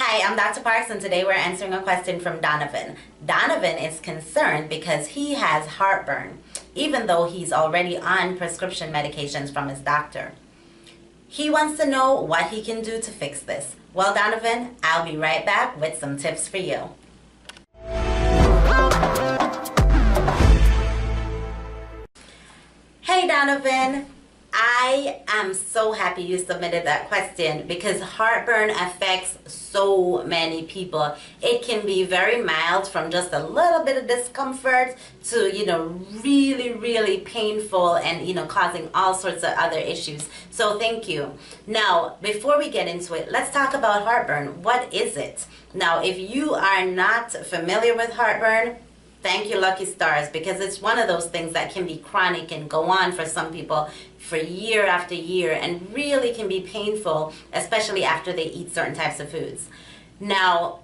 Hi, I'm Dr. Parks, and today we're answering a question from Donovan. Donovan is concerned because he has heartburn, even though he's already on prescription medications from his doctor. He wants to know what he can do to fix this. Well, Donovan, I'll be right back with some tips for you. Hey, Donovan. I am so happy you submitted that question because heartburn affects so many people. It can be very mild from just a little bit of discomfort to, really painful and, causing all sorts of other issues. So thank you. Now, before we get into it, let's talk about heartburn. What is it? Now, if you are not familiar with heartburn, thank you, lucky stars, because it's one of those things that can be chronic and go on for some people for year after year and really can be painful, especially after they eat certain types of foods. Now,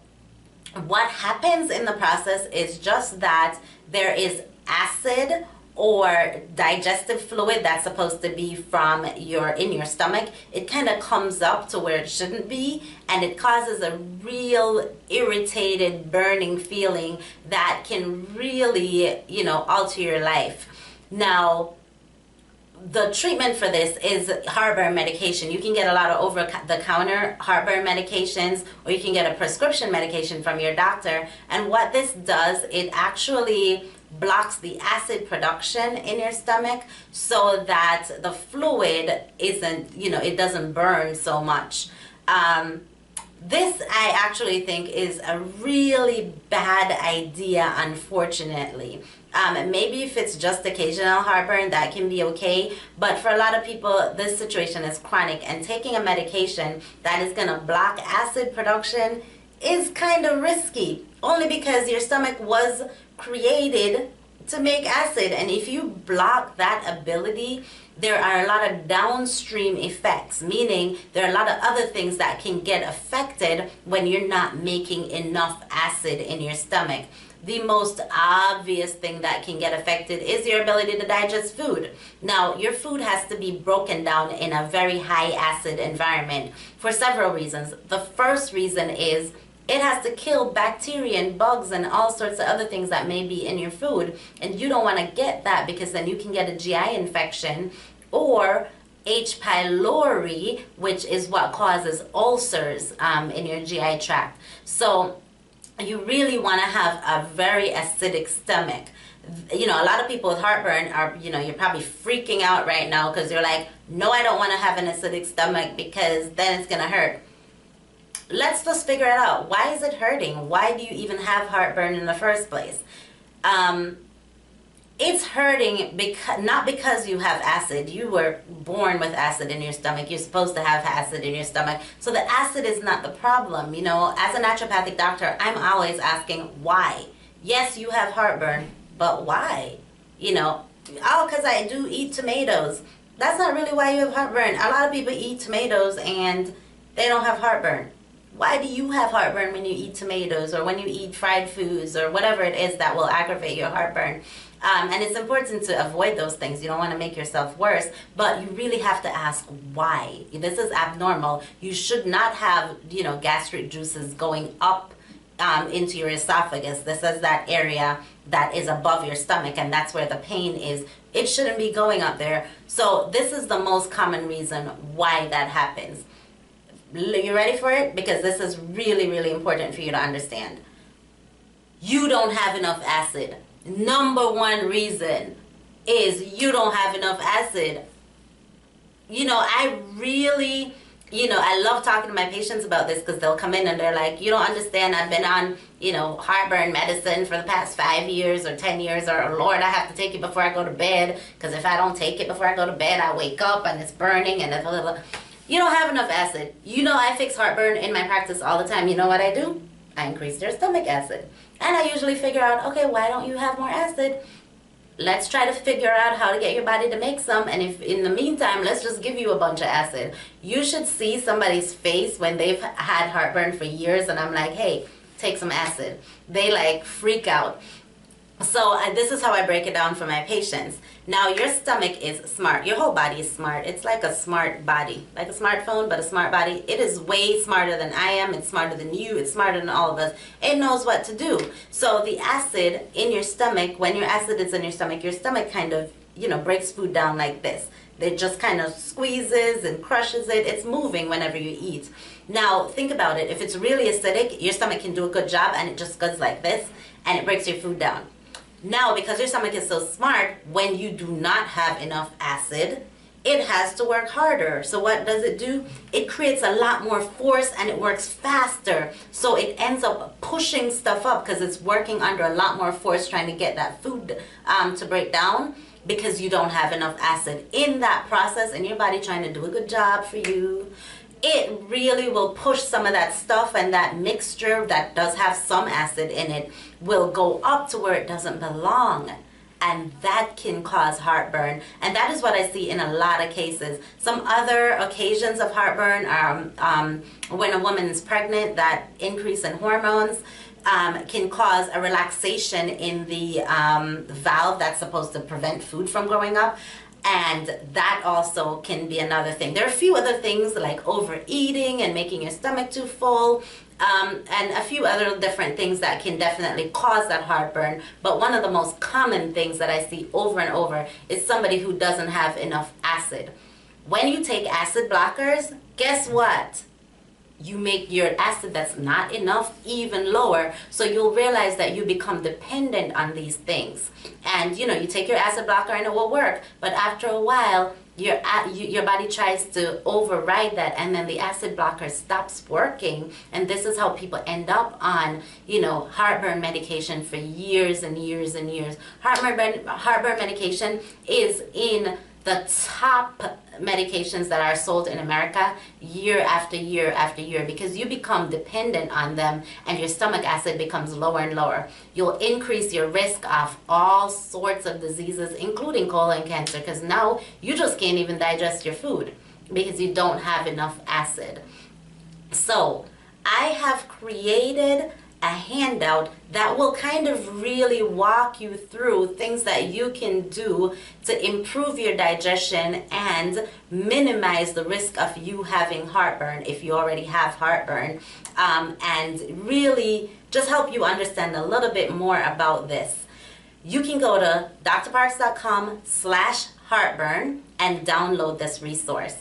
what happens in the process is just that there is acid or digestive fluid that's supposed to be from in your stomach. It kind of comes up to where it shouldn't be, and it causes a real irritated, burning feeling that can really, alter your life. Now, the treatment for this is heartburn medication. You can get a lot of over-the-counter heartburn medications, or you can get a prescription medication from your doctor. And what this does, it actually blocks the acid production in your stomach so that the fluid isn't, it doesn't burn so much. This I actually think is a really bad idea, unfortunately. Maybe if it's just occasional heartburn, that can be okay. But for a lot of people, this situation is chronic, and taking a medication that is going to block acid production is kind of risky, only because your stomach was created to make acid, and if you block that ability, there are a lot of downstream effects, meaning there are a lot of other things that can get affected when you're not making enough acid in your stomach. The most obvious thing that can get affected is your ability to digest food. Now, your food has to be broken down in a very high acid environment for several reasons. The first reason is it has to kill bacteria and bugs and all sorts of other things that may be in your food. And you don't want to get that, because then you can get a GI infection or H. pylori, which is what causes ulcers in your GI tract. So you really want to have a very acidic stomach. A lot of people with heartburn are, you're probably freaking out right now because you're like, no, I don't want to have an acidic stomach because then it's going to hurt. Let's just figure it out. Why is it hurting? Why do you even have heartburn in the first place? It's hurting not because you have acid. You were born with acid in your stomach. You're supposed to have acid in your stomach. So the acid is not the problem. As a naturopathic doctor, I'm always asking why. Yes, you have heartburn, but why? Because I do eat tomatoes. That's not really why you have heartburn. A lot of people eat tomatoes and they don't have heartburn. Why do you have heartburn when you eat tomatoes or when you eat fried foods or whatever it is that will aggravate your heartburn? And it's important to avoid those things. You don't want to make yourself worse, but you really have to ask why. This is abnormal. You should not have, gastric juices going up into your esophagus. This is that area that is above your stomach, and that's where the pain is. It shouldn't be going up there. So this is the most common reason why that happens. You ready for it? Because this is really, really important for you to understand. You don't have enough acid. Number one reason is you don't have enough acid. I really, I love talking to my patients about this because they'll come in and they're like, you don't understand, I've been on, heartburn medicine for the past 5 years or 10 years, or Lord, I have to take it before I go to bed because if I don't take it before I go to bed, I wake up and it's burning and blah, blah, blah. You don't have enough acid. I fix heartburn in my practice all the time. You know what I do? I increase their stomach acid. And I usually figure out, okay, why don't you have more acid? Let's try to figure out how to get your body to make some. And if in the meantime, let's just give you a bunch of acid. You should see somebody's face when they've had heartburn for years and I'm like, hey, take some acid. They freak out. So this is how I break it down for my patients. Now, your stomach is smart. Your whole body is smart. It's like a smart body, like a smartphone, but a smart body. It is way smarter than I am. It's smarter than you. It's smarter than all of us. It knows what to do. So the acid in your stomach, when your acid is in your stomach kind of, breaks food down like this. It just kind of squeezes and crushes it. It's moving whenever you eat. Now, think about it. If it's really acidic, your stomach can do a good job, and it just goes like this, and it breaks your food down. Now, because your stomach is so smart, when you do not have enough acid, it has to work harder. So what does it do? It creates a lot more force, and it works faster. So it ends up pushing stuff up because it's working under a lot more force trying to get that food to break down, because you don't have enough acid in that process, and your body trying to do a good job for you. It really will push some of that stuff, and that mixture that does have some acid in it will go up to where it doesn't belong. And that can cause heartburn. And that is what I see in a lot of cases. Some other occasions of heartburn are when a woman is pregnant, that increase in hormones can cause a relaxation in the valve that's supposed to prevent food from going up. And that also can be another thing. There are a few other things like overeating and making your stomach too full, and a few other different things that can definitely cause that heartburn. But one of the most common things that I see over and over is somebody who doesn't have enough acid. When you take acid blockers, guess what? You make your acid that's not enough even lower, so you'll realize that you become dependent on these things. And you take your acid blocker and it will work, but after a while your body tries to override that, and then the acid blocker stops working, and this is how people end up on heartburn medication for years and years and years. Heartburn medication is in the top medications that are sold in America year after year after year, because you become dependent on them and your stomach acid becomes lower and lower. You'll increase your risk of all sorts of diseases, including colon cancer, because now you just can't even digest your food because you don't have enough acid. So I have created a handout that will kind of really walk you through things that you can do to improve your digestion and minimize the risk of you having heartburn if you already have heartburn, and really just help you understand a little bit more about this. You can go to drparks.com/heartburn and download this resource.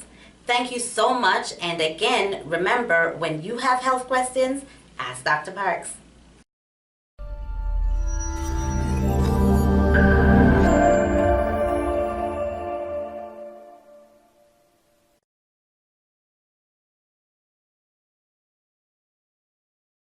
Thank you so much, and again, remember, when you have health questions, ask Dr. Parks.